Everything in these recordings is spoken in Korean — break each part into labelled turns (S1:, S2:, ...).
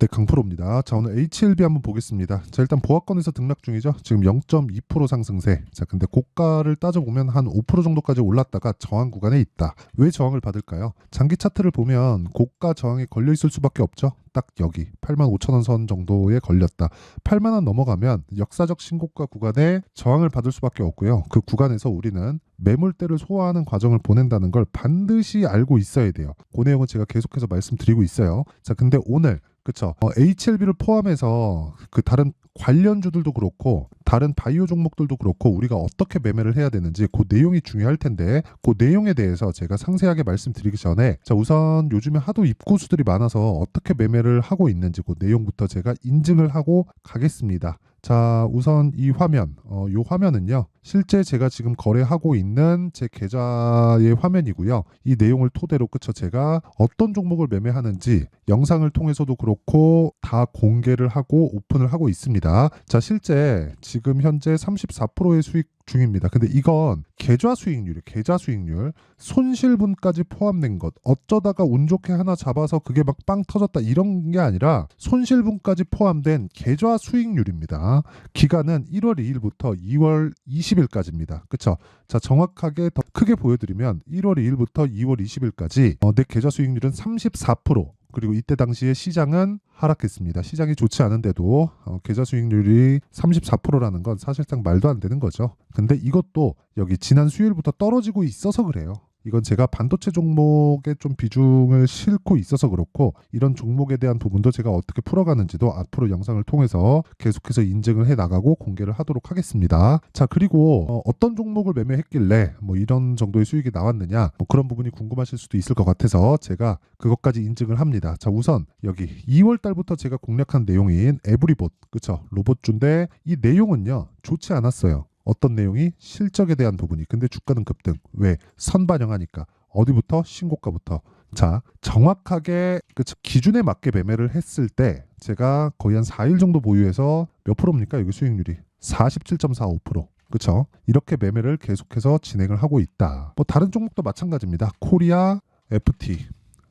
S1: 네, 강프로입니다. 자, 오늘 HLB 한번 보겠습니다. 자, 일단 보합권에서 등락 중이죠. 지금 0.2% 상승세. 자, 근데 고가를 따져보면 한 5% 정도까지 올랐다가 저항 구간에 있다. 왜 저항을 받을까요? 장기 차트를 보면 고가 저항에 걸려 있을 수밖에 없죠. 딱 여기 85,000원 선 정도에 걸렸다. 8만 원 넘어가면 역사적 신고가 구간에 저항을 받을 수밖에 없고요. 그 구간에서 우리는 매물대를 소화하는 과정을 보낸다는 걸 반드시 알고 있어야 돼요. 그 내용은 제가 계속해서 말씀드리고 있어요. 자, 근데 오늘 그쵸. HLB를 포함해서 그 다른 관련주들도 그렇고 다른 바이오 종목들도 그렇고 우리가 어떻게 매매를 해야 되는지 그 내용이 중요할 텐데 그 내용에 대해서 제가 상세하게 말씀드리기 전에 자, 우선 요즘에 하도 입고수들이 많아서 어떻게 매매를 하고 있는지 그 내용부터 제가 인증을 하고 가겠습니다. 자, 우선 이 화면, 이 화면은요. 실제 제가 지금 거래하고 있는 제 계좌의 화면이고요. 이 내용을 토대로 그쵸 제가 어떤 종목을 매매하는지 영상을 통해서도 그렇고 다 공개를 하고 오픈을 하고 있습니다. 자, 실제 지금 현재 34%의 수익 중입니다. 근데 이건 계좌 수익률이에요. 계좌 수익률. 손실분까지 포함된 것. 어쩌다가 운 좋게 하나 잡아서 그게 막 빵 터졌다 이런 게 아니라 손실분까지 포함된 계좌 수익률입니다. 기간은 1월 2일부터 2월 20일까지입니다. 그쵸? 자, 정확하게 더 크게 보여드리면 1월 2일부터 2월 20일까지 내 계좌 수익률은 34%. 그리고 이때 당시에 시장은 하락했습니다. 시장이 좋지 않은데도 계좌 수익률이 34%라는 건 사실상 말도 안 되는 거죠. 근데 이것도 여기 지난 수요일부터 떨어지고 있어서 그래요. 이건 제가 반도체 종목에 좀 비중을 싣고 있어서 그렇고 이런 종목에 대한 부분도 제가 어떻게 풀어가는지도 앞으로 영상을 통해서 계속해서 인증을 해 나가고 공개를 하도록 하겠습니다. 자, 그리고 어떤 종목을 매매했길래 뭐 이런 정도의 수익이 나왔느냐 그런 부분이 궁금하실 수도 있을 것 같아서 제가 그것까지 인증을 합니다. 자, 우선 여기 2월 달부터 제가 공략한 내용인 에브리봇 그쵸 로봇주인데 이 내용은요 좋지 않았어요. 어떤 내용이 실적에 대한 부분이 근데 주가는 급등 왜 선반영하니까 어디부터 신고가부터 자 정확하게 그 기준에 맞게 매매를 했을 때 제가 거의 한 4일 정도 보유해서 몇 프로입니까 여기 수익률이 47.45% 그쵸 이렇게 매매를 계속해서 진행을 하고 있다 뭐 다른 종목도 마찬가지입니다 코리아 FT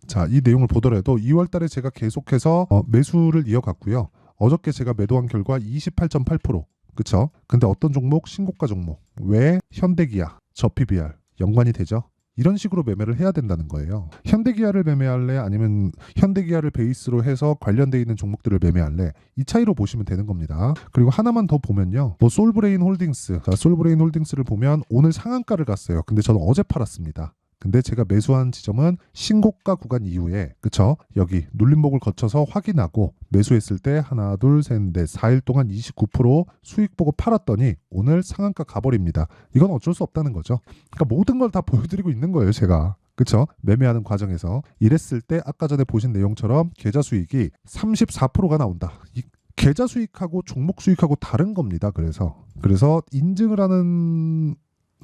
S1: 자 이 내용을 보더라도 2월 달에 제가 계속해서 매수를 이어갔고요 어저께 제가 매도한 결과 28.8% 그쵸? 근데 어떤 종목? 신고가 종목. 왜 현대기아, 저PBR 연관이 되죠? 이런 식으로 매매를 해야 된다는 거예요. 현대기아를 매매할래? 아니면 현대기아를 베이스로 해서 관련돼 있는 종목들을 매매할래? 이 차이로 보시면 되는 겁니다. 그리고 하나만 더 보면요. 뭐 솔브레인 홀딩스. 자, 솔브레인 홀딩스를 보면 오늘 상한가를 갔어요. 근데 저는 어제 팔았습니다. 근데 제가 매수한 지점은 신고가 구간 이후에 그쵸 여기 눌림목을 거쳐서 확인하고 매수했을 때 하나 둘셋넷 4일 동안 29% 수익 보고 팔았더니 오늘 상한가 가버립니다. 이건 어쩔 수 없다는 거죠. 그러니까 모든 걸 다 보여드리고 있는 거예요 제가. 그쵸 매매하는 과정에서 이랬을 때 아까 전에 보신 내용처럼 계좌 수익이 34%가 나온다. 이 계좌 수익하고 종목 수익하고 다른 겁니다. 그래서 인증을 하는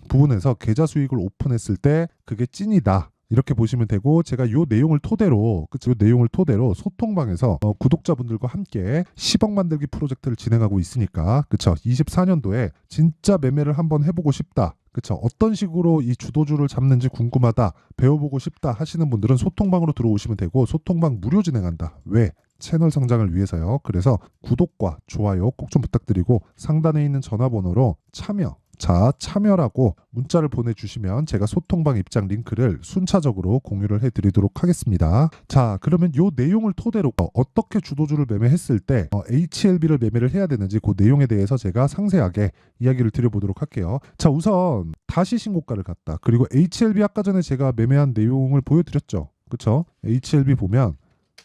S1: 부분에서 계좌 수익을 오픈했을 때 그게 찐이다. 이렇게 보시면 되고 제가 요 내용을 토대로 요 내용을 토대로 소통방에서 구독자분들과 함께 10억 만들기 프로젝트를 진행하고 있으니까 그쵸 24년도에 진짜 매매를 한번 해보고 싶다. 그쵸 어떤 식으로 이 주도주를 잡는지 궁금하다 배워보고 싶다 하시는 분들은 소통방으로 들어오시면 되고 소통방 무료 진행한다. 왜? 채널 성장을 위해서요. 그래서 구독과 좋아요 꼭 좀 부탁드리고 상단에 있는 전화번호로 참여라고 문자를 보내주시면 제가 소통방 입장 링크를 순차적으로 공유를 해드리도록 하겠습니다. 자, 그러면 이 내용을 토대로 어떻게 주도주를 매매했을 때 HLB를 매매를 해야 되는지 그 내용에 대해서 제가 상세하게 이야기를 드려보도록 할게요. 자, 우선 다시 신고가를 갔다. 그리고 HLB 아까 전에 제가 매매한 내용을 보여드렸죠. 그쵸? HLB 보면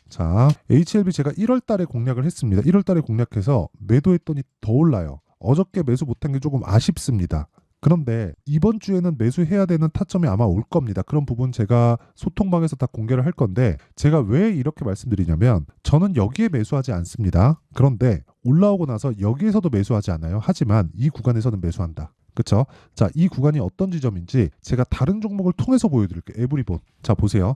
S1: 자, HLB 제가 1월 달에 공략을 했습니다. 1월 달에 공략해서 매도했더니 더 올라요. 어저께 매수 못한 게 조금 아쉽습니다. 그런데 이번 주에는 매수해야 되는 타점이 아마 올 겁니다. 그런 부분 제가 소통방에서 다 공개를 할 건데 제가 왜 이렇게 말씀드리냐면 저는 여기에 매수하지 않습니다. 그런데 올라오고 나서 여기에서도 매수하지 않아요. 하지만 이 구간에서는 매수한다. 그쵸? 자, 이 구간이 어떤 지점인지 제가 다른 종목을 통해서 보여드릴게요. 에브리봇. 자, 보세요.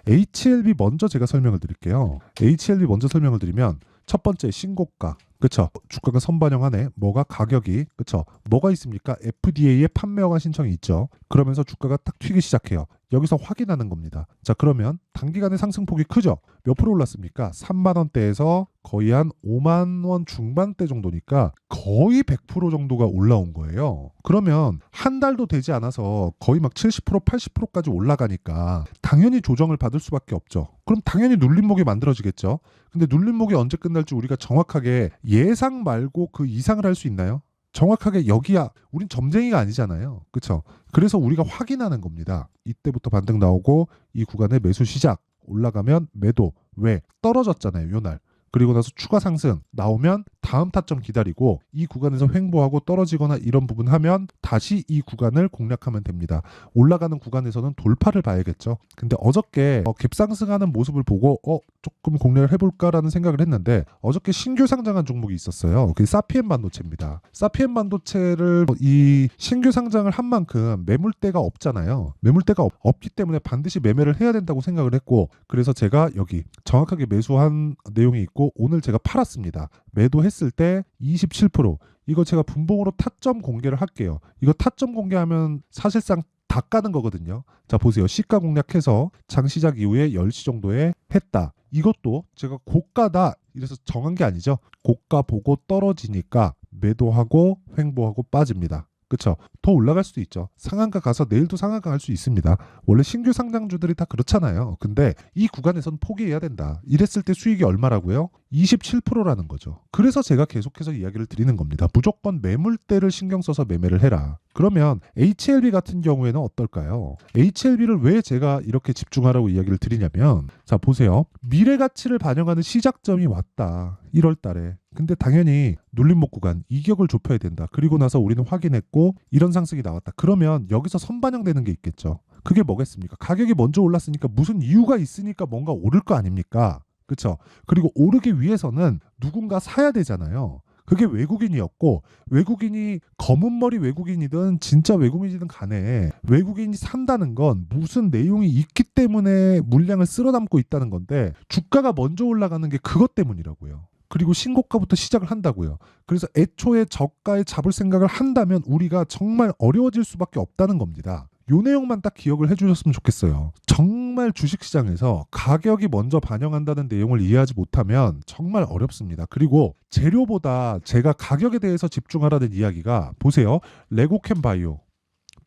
S1: HLB 먼저 제가 설명을 드릴게요. HLB 먼저 설명을 드리면 첫 번째 신고가 그쵸 주가가 선반영하네 뭐가 가격이 그쵸 뭐가 있습니까 FDA에 판매 허가 신청이 있죠 그러면서 주가가 딱 튀기 시작해요 여기서 확인하는 겁니다. 자, 그러면 단기간에 상승폭이 크죠? 몇 프로 올랐습니까? 3만 원대에서 거의 한 5만 원 중반대 정도니까 거의 100% 정도가 올라온 거예요. 그러면 한 달도 되지 않아서 거의 막 70%, 80%까지 올라가니까 당연히 조정을 받을 수밖에 없죠. 그럼 당연히 눌림목이 만들어지겠죠. 근데 눌림목이 언제 끝날지 우리가 정확하게 예상 말고 그 이상을 할 수 있나요? 정확하게 여기야. 우린 점쟁이가 아니잖아요. 그렇죠? 그래서 우리가 확인하는 겁니다. 이때부터 반등 나오고 이 구간에 매수 시작. 올라가면 매도. 왜? 떨어졌잖아요. 요날. 그리고 나서 추가 상승 나오면 다음 타점 기다리고 이 구간에서 횡보하고 떨어지거나 이런 부분 하면 다시 이 구간을 공략하면 됩니다. 올라가는 구간에서는 돌파를 봐야겠죠. 근데 어저께 갭상승하는 모습을 보고 조금 공략을 해볼까라는 생각을 했는데 어저께 신규 상장한 종목이 있었어요. 그게 사피엔 반도체입니다. 사피엔 반도체를 이 신규 상장을 한 만큼 매물대가 없잖아요. 매물대가 없기 때문에 반드시 매매를 해야 된다고 생각을 했고 그래서 제가 여기 정확하게 매수한 내용이 있고 오늘 제가 팔았습니다. 매도했을 때 27%. 이거 제가 분봉으로 타점 공개를 할게요. 이거 타점 공개하면 사실상 다 까는 거거든요. 자, 보세요. 시가 공략해서 장 시작 이후에 10시 정도에 했다. 이것도 제가 고가다 이래서 정한 게 아니죠. 고가 보고 떨어지니까 매도하고 횡보하고 빠집니다. 그렇죠? 더 올라갈 수도 있죠. 상한가 가서 내일도 상한가 갈 수 있습니다. 원래 신규 상장주들이 다 그렇잖아요. 근데 이 구간에선 포기해야 된다. 이랬을 때 수익이 얼마라고요? 27%라는 거죠. 그래서 제가 계속해서 이야기를 드리는 겁니다. 무조건 매물대를 신경 써서 매매를 해라. 그러면 HLB 같은 경우에는 어떨까요? HLB를 왜 제가 이렇게 집중하라고 이야기를 드리냐면 자, 보세요. 미래 가치를 반영하는 시작점이 왔다. 1월 달에. 근데 당연히 눌림목 구간 이격을 좁혀야 된다. 그리고 나서 우리는 확인했고 이런 상승이 나왔다. 그러면 여기서 선반영되는 게 있겠죠. 그게 뭐겠습니까? 가격이 먼저 올랐으니까 무슨 이유가 있으니까 뭔가 오를 거 아닙니까? 그렇죠? 그리고 오르기 위해서는 누군가 사야 되잖아요. 그게 외국인이었고 외국인이 검은 머리 외국인이든 진짜 외국인이든 간에 외국인이 산다는 건 무슨 내용이 있기 때문에 물량을 쓸어 담고 있다는 건데 주가가 먼저 올라가는 게 그것 때문이라고요. 그리고 신고가부터 시작을 한다고요. 그래서 애초에 저가에 잡을 생각을 한다면 우리가 정말 어려워질 수밖에 없다는 겁니다. 요 내용만 딱 기억을 해주셨으면 좋겠어요. 정말 주식시장에서 가격이 먼저 반영한다는 내용을 이해하지 못하면 정말 어렵습니다. 그리고 재료보다 제가 가격에 대해서 집중하라는 이야기가 보세요. 레고캠 바이오.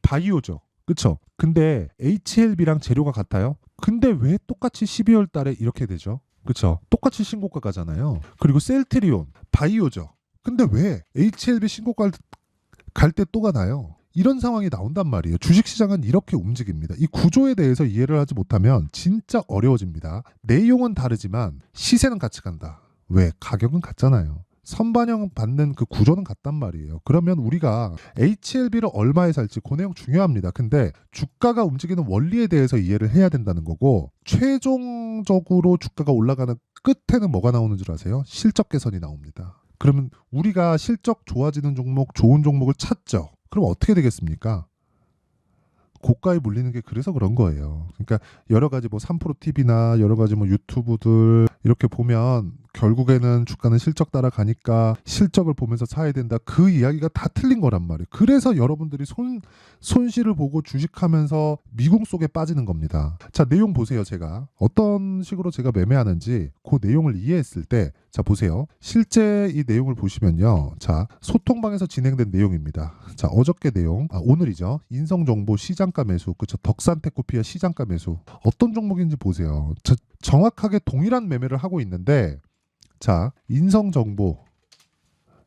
S1: 바이오죠. 그쵸? 근데 HLB랑 재료가 같아요? 근데 왜 똑같이 12월 달에 이렇게 되죠? 그쵸? 똑같이 신고가 가잖아요. 그리고 셀트리온, 바이오죠. 근데 왜 HLB 신고가 갈 때 또 가나요? 이런 상황이 나온단 말이에요. 주식시장은 이렇게 움직입니다. 이 구조에 대해서 이해를 하지 못하면 진짜 어려워집니다. 내용은 다르지만 시세는 같이 간다. 왜? 가격은 같잖아요. 선반영 받는 그 구조는 같단 말이에요. 그러면 우리가 HLB를 얼마에 살지 그 내용 중요합니다. 근데 주가가 움직이는 원리에 대해서 이해를 해야 된다는 거고 최종적으로 주가가 올라가는 끝에는 뭐가 나오는 줄 아세요? 실적 개선이 나옵니다. 그러면 우리가 실적 좋아지는 종목, 좋은 종목을 찾죠. 그럼 어떻게 되겠습니까? 고가에 몰리는 게 그래서 그런 거예요. 그러니까 여러 가지 뭐 3프로TV나 여러 가지 뭐 유튜브들 이렇게 보면 결국에는 주가는 실적 따라가니까 실적을 보면서 사야 된다. 그 이야기가 다 틀린 거란 말이에요. 그래서 여러분들이 손실을 보고 주식하면서 미궁 속에 빠지는 겁니다. 자, 내용 보세요. 제가 어떤 식으로 제가 매매하는지 그 내용을 이해했을 때 자, 보세요. 실제 이 내용을 보시면요. 자, 소통방에서 진행된 내용입니다. 자, 어저께 내용, 오늘이죠. 인성정보 시장가 매수, 그쵸? 덕산테크피아 시장가 매수. 어떤 종목인지 보세요. 정확하게 동일한 매매를 하고 있는데 자, 인성정보.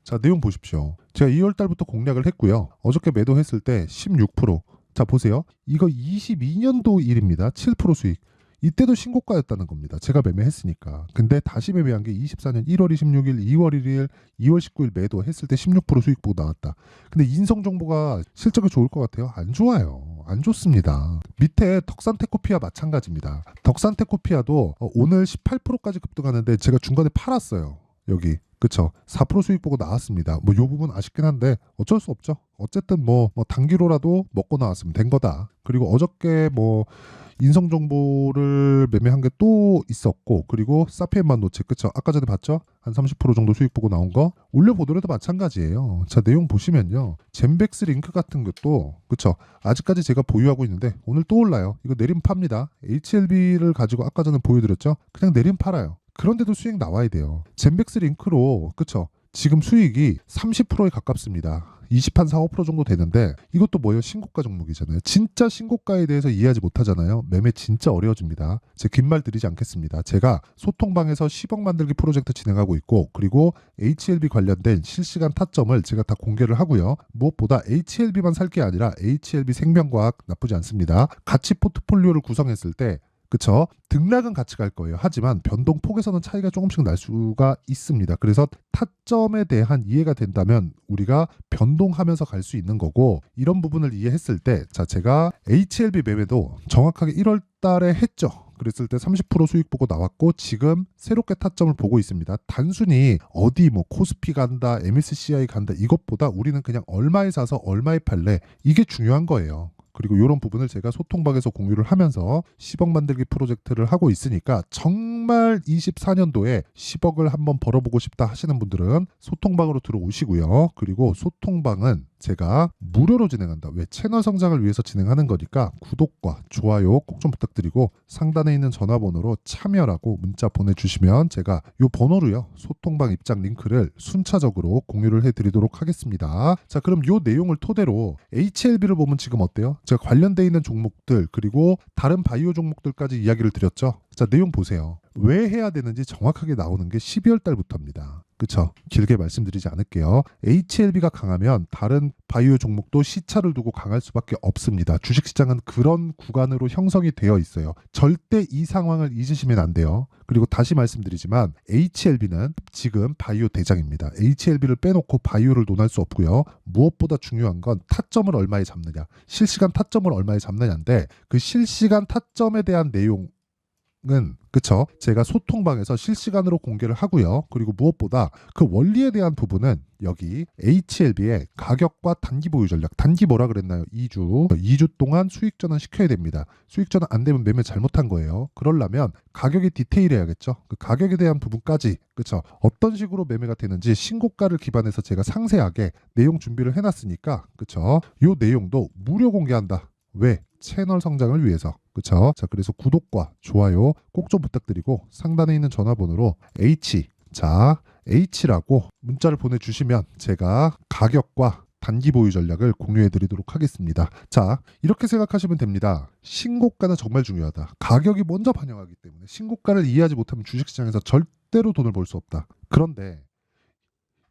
S1: 자, 내용 보십시오. 제가 2월 달부터 공략을 했고요. 어저께 매도했을 때 16%. 자, 보세요. 이거 22년도 일입니다. 7% 수익. 이때도 신고가였다는 겁니다. 제가 매매했으니까. 근데 다시 매매한 게 24년 1월 26일, 2월 1일, 2월 19일 매도했을 때 16% 수익 보고 나왔다. 근데 인성정보가 실적이 좋을 것 같아요? 안 좋아요. 안 좋습니다. 밑에 덕산테크피아 마찬가지입니다. 덕산테크피아도 오늘 18%까지 급등하는데 제가 중간에 팔았어요. 여기. 그쵸? 4% 수익 보고 나왔습니다. 뭐 요 부분 아쉽긴 한데 어쩔 수 없죠. 어쨌든 뭐 단기로라도 먹고 나왔으면 된 거다. 그리고 어저께 뭐 인성 정보를 매매한 게 또 있었고, 그리고 사피엔 반도체, 그쵸? 아까 전에 봤죠? 한 30% 정도 수익 보고 나온 거 올려보더라도 마찬가지예요. 자, 내용 보시면요, 젠백스 링크 같은 것도, 그쵸? 아직까지 제가 보유하고 있는데 오늘 또 올라요. 이거 내림 팝니다. HLB를 가지고 아까 전에 보여드렸죠? 그냥 내림 팔아요. 그런데도 수익 나와야 돼요. 젠백스 링크로, 그쵸? 지금 수익이 30%에 가깝습니다. 20한 4, 5% 정도 되는데 이것도 뭐예요? 신고가 종목이잖아요. 진짜 신고가에 대해서 이해하지 못하잖아요. 매매 진짜 어려워집니다. 제 긴 말 드리지 않겠습니다. 제가 소통방에서 10억 만들기 프로젝트 진행하고 있고, 그리고 HLB 관련된 실시간 타점을 제가 다 공개를 하고요. 무엇보다 HLB만 살 게 아니라 HLB 생명과학 나쁘지 않습니다. 같이 포트폴리오를 구성했을 때, 그쵸? 등락은 같이 갈 거예요. 하지만 변동폭에서는 차이가 조금씩 날 수가 있습니다. 그래서 타점에 대한 이해가 된다면 우리가 변동하면서 갈 수 있는 거고, 이런 부분을 이해했을 때, 자, 제가 HLB 매매도 정확하게 1월 달에 했죠. 그랬을 때 30% 수익 보고 나왔고, 지금 새롭게 타점을 보고 있습니다. 단순히 어디 뭐 코스피 간다, MSCI 간다, 이것보다 우리는 그냥 얼마에 사서 얼마에 팔래, 이게 중요한 거예요. 그리고 이런 부분을 제가 소통방에서 공유를 하면서 10억 만들기 프로젝트를 하고 있으니까, 정말 24년도에 10억을 한번 벌어보고 싶다 하시는 분들은 소통방으로 들어오시고요. 그리고 소통방은 제가 무료로 진행한다. 왜? 채널 성장을 위해서 진행하는 거니까 구독과 좋아요 꼭 좀 부탁드리고, 상단에 있는 전화번호로 참여라고 문자 보내주시면 제가 이 번호로요, 소통방 입장 링크를 순차적으로 공유를 해드리도록 하겠습니다. 자, 그럼 이 내용을 토대로 HLB를 보면 지금 어때요? 제가 관련돼 있는 종목들, 그리고 다른 바이오 종목들까지 이야기를 드렸죠. 자, 내용 보세요. 왜 해야 되는지 정확하게 나오는 게 12월 달부터입니다. 그쵸? 길게 말씀드리지 않을게요. HLB가 강하면 다른 바이오 종목도 시차를 두고 강할 수밖에 없습니다. 주식시장은 그런 구간으로 형성이 되어 있어요. 절대 이 상황을 잊으시면 안 돼요. 그리고 다시 말씀드리지만 HLB는 지금 바이오 대장입니다. HLB를 빼놓고 바이오를 논할 수 없고요. 무엇보다 중요한 건 타점을 얼마에 잡느냐, 실시간 타점을 얼마에 잡느냐인데, 그 실시간 타점에 대한 내용 은, 그쵸? 제가 소통방에서 실시간으로 공개를 하고요. 그리고 무엇보다 그 원리에 대한 부분은 여기 HLB의 가격과 단기 보유 전략, 단기 뭐라 그랬나요? 2주 동안 수익 전환 시켜야 됩니다. 수익 전환 안 되면 매매 잘못한 거예요. 그러려면 가격이 디테일해야겠죠. 그 가격에 대한 부분까지, 그쵸? 어떤 식으로 매매가 되는지 신고가를 기반해서 제가 상세하게 내용 준비를 해놨으니까, 그쵸? 요 내용도 무료 공개한다. 왜? 채널 성장을 위해서. 그쵸? 자, 그래서 구독과 좋아요 꼭 좀 부탁드리고, 상단에 있는 전화번호로 H라고 문자를 보내주시면 제가 가격과 단기 보유 전략을 공유해 드리도록 하겠습니다. 자, 이렇게 생각하시면 됩니다. 신고가는 정말 중요하다. 가격이 먼저 반영하기 때문에 신고가를 이해하지 못하면 주식시장에서 절대로 돈을 벌 수 없다. 그런데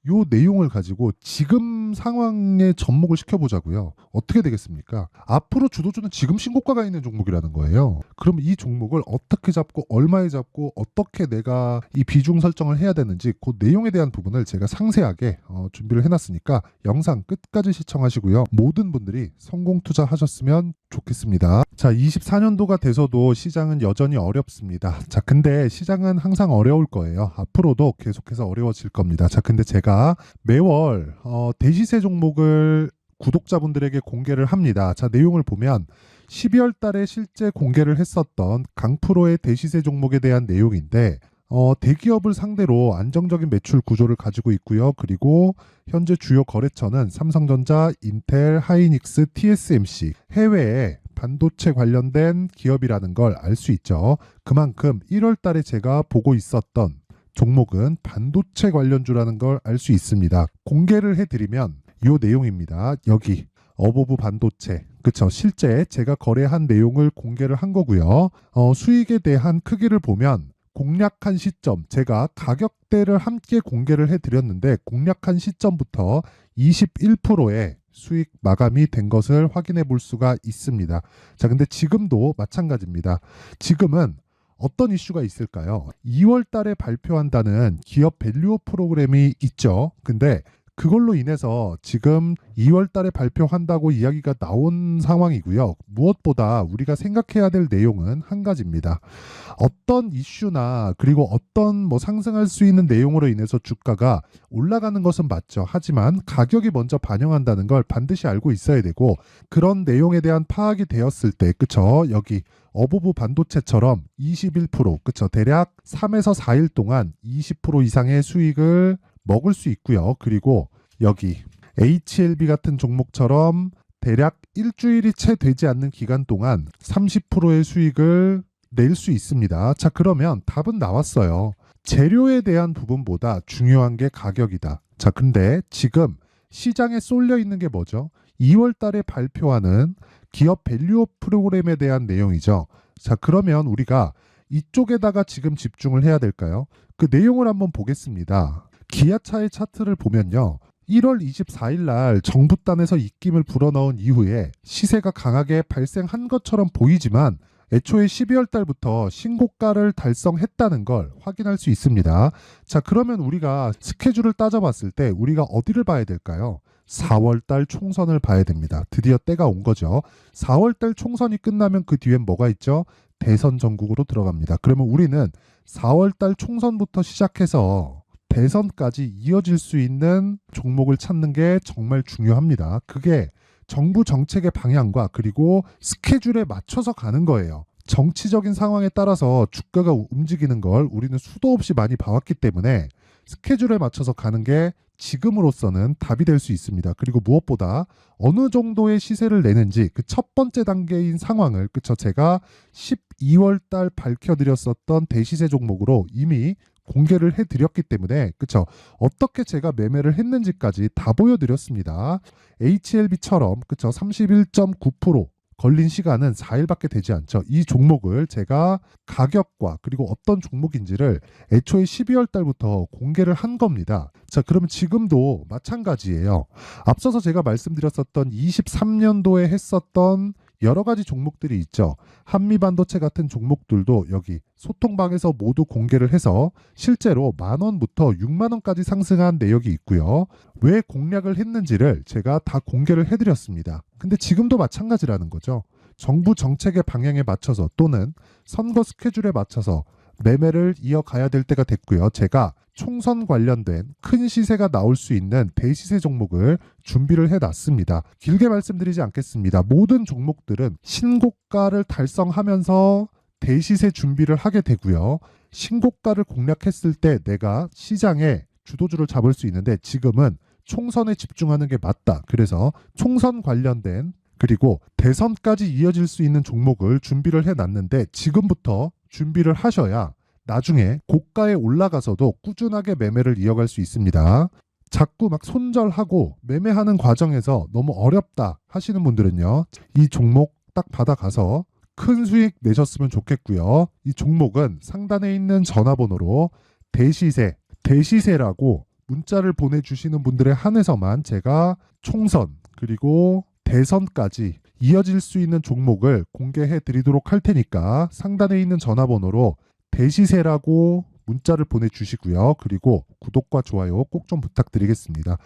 S1: 요 내용을 가지고 지금 상황에 접목을 시켜보자고요. 어떻게 되겠습니까? 앞으로 주도주는 지금 신고가가 있는 종목이라는 거예요. 그럼 이 종목을 어떻게 잡고 얼마에 잡고 어떻게 내가 이 비중 설정을 해야 되는지, 그 내용에 대한 부분을 제가 상세하게 준비를 해놨으니까 영상 끝까지 시청하시고요. 모든 분들이 성공 투자하셨으면 좋겠습니다. 자, 24년도가 돼서도 시장은 여전히 어렵습니다. 자, 근데 시장은 항상 어려울 거예요. 앞으로도 계속해서 어려워질 겁니다. 자, 근데 제가 매월 대시세 종목을 구독자분들에게 공개를 합니다. 자, 내용을 보면 12월 달에 실제 공개를 했었던 강프로의 대시세 종목에 대한 내용인데, 대기업을 상대로 안정적인 매출 구조를 가지고 있고요. 그리고 현재 주요 거래처는 삼성전자, 인텔, 하이닉스, TSMC, 해외에 반도체 관련된 기업이라는 걸 알 수 있죠. 그만큼 1월 달에 제가 보고 있었던 종목은 반도체 관련주라는 걸 알 수 있습니다. 공개를 해드리면 이 내용입니다. 여기 어보브 반도체, 그쵸? 실제 제가 거래한 내용을 공개를 한 거고요. 수익에 대한 크기를 보면 공략한 시점, 제가 가격대를 함께 공개를 해드렸는데 공략한 시점부터 21%의 수익 마감이 된 것을 확인해 볼 수가 있습니다. 자, 근데 지금도 마찬가지입니다. 지금은 어떤 이슈가 있을까요? 2월 달에 발표한다는 기업 밸류업 프로그램이 있죠. 근데 그걸로 인해서 지금 2월 달에 발표한다고 이야기가 나온 상황이고요. 무엇보다 우리가 생각해야 될 내용은 한 가지입니다. 어떤 이슈나 그리고 어떤 뭐 상승할 수 있는 내용으로 인해서 주가가 올라가는 것은 맞죠. 하지만 가격이 먼저 반영한다는 걸 반드시 알고 있어야 되고, 그런 내용에 대한 파악이 되었을 때, 그쵸? 여기 어부부 반도체처럼 21%, 그쵸? 대략 3에서 4일 동안 20% 이상의 수익을 먹을 수 있고요. 그리고 여기 HLB 같은 종목처럼 대략 일주일이 채 되지 않는 기간 동안 30%의 수익을 낼 수 있습니다. 자, 그러면 답은 나왔어요. 재료에 대한 부분보다 중요한 게 가격이다. 자, 근데 지금 시장에 쏠려 있는 게 뭐죠? 2월 달에 발표하는 기업 밸류업 프로그램에 대한 내용이죠. 자, 그러면 우리가 이쪽에다가 지금 집중을 해야 될까요? 그 내용을 한번 보겠습니다. 기아차의 차트를 보면요. 1월 24일 날 정부단에서 입김을 불어넣은 이후에 시세가 강하게 발생한 것처럼 보이지만 애초에 12월 달부터 신고가를 달성했다는 걸 확인할 수 있습니다. 자, 그러면 우리가 스케줄을 따져봤을 때 우리가 어디를 봐야 될까요? 4월 달 총선을 봐야 됩니다. 드디어 때가 온 거죠. 4월 달 총선이 끝나면 그 뒤엔 뭐가 있죠? 대선 전국으로 들어갑니다. 그러면 우리는 4월 달 총선부터 시작해서 대선까지 이어질 수 있는 종목을 찾는 게 정말 중요합니다. 그게 정부 정책의 방향과 그리고 스케줄에 맞춰서 가는 거예요. 정치적인 상황에 따라서 주가가 움직이는 걸 우리는 수도 없이 많이 봐왔기 때문에 스케줄에 맞춰서 가는 게 지금으로서는 답이 될 수 있습니다. 그리고 무엇보다 어느 정도의 시세를 내는지 그 첫 번째 단계인 상황을, 그쵸, 제가 12월 달 밝혀드렸었던 대시세 종목으로 이미 공개를 해드렸기 때문에, 그쵸, 어떻게 제가 매매를 했는지까지 다 보여드렸습니다. HLB처럼, 그쵸, 31.9% 걸린 시간은 4일밖에 되지 않죠. 이 종목을 제가 가격과 그리고 어떤 종목인지를 애초에 12월 달부터 공개를 한 겁니다. 자, 그러면 지금도 마찬가지예요. 앞서서 제가 말씀드렸었던 23년도에 했었던 여러 가지 종목들이 있죠. 한미반도체 같은 종목들도 여기 소통방에서 모두 공개를 해서 실제로 10,000원부터 60,000원까지 상승한 내역이 있고요. 왜 공략을 했는지를 제가 다 공개를 해드렸습니다. 근데 지금도 마찬가지라는 거죠. 정부 정책의 방향에 맞춰서 또는 선거 스케줄에 맞춰서 매매를 이어가야 될 때가 됐고요. 제가 총선 관련된 큰 시세가 나올 수 있는 대시세 종목을 준비를 해놨습니다. 길게 말씀드리지 않겠습니다. 모든 종목들은 신고가를 달성하면서 대시세 준비를 하게 되고요. 신고가를 공략했을 때 내가 시장에 주도주를 잡을 수 있는데 지금은 총선에 집중하는 게 맞다. 그래서 총선 관련된 그리고 대선까지 이어질 수 있는 종목을 준비를 해놨는데 지금부터 준비를 하셔야 나중에 고가에 올라가서도 꾸준하게 매매를 이어갈 수 있습니다. 자꾸 막 손절하고 매매하는 과정에서 너무 어렵다 하시는 분들은요. 이 종목 딱 받아가서 큰 수익 내셨으면 좋겠고요. 이 종목은 상단에 있는 전화번호로 대시세라고 문자를 보내주시는 분들에 한해서만 제가 총선 그리고 대선까지 이어질 수 있는 종목을 공개해 드리도록 할 테니까 상단에 있는 전화번호로 대시세라고 문자를 보내주시고요. 그리고 구독과 좋아요 꼭 좀 부탁드리겠습니다.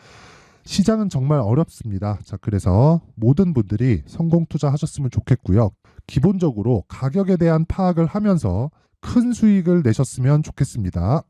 S1: 시장은 정말 어렵습니다. 자, 그래서 모든 분들이 성공 투자하셨으면 좋겠고요. 기본적으로 가격에 대한 파악을 하면서 큰 수익을 내셨으면 좋겠습니다.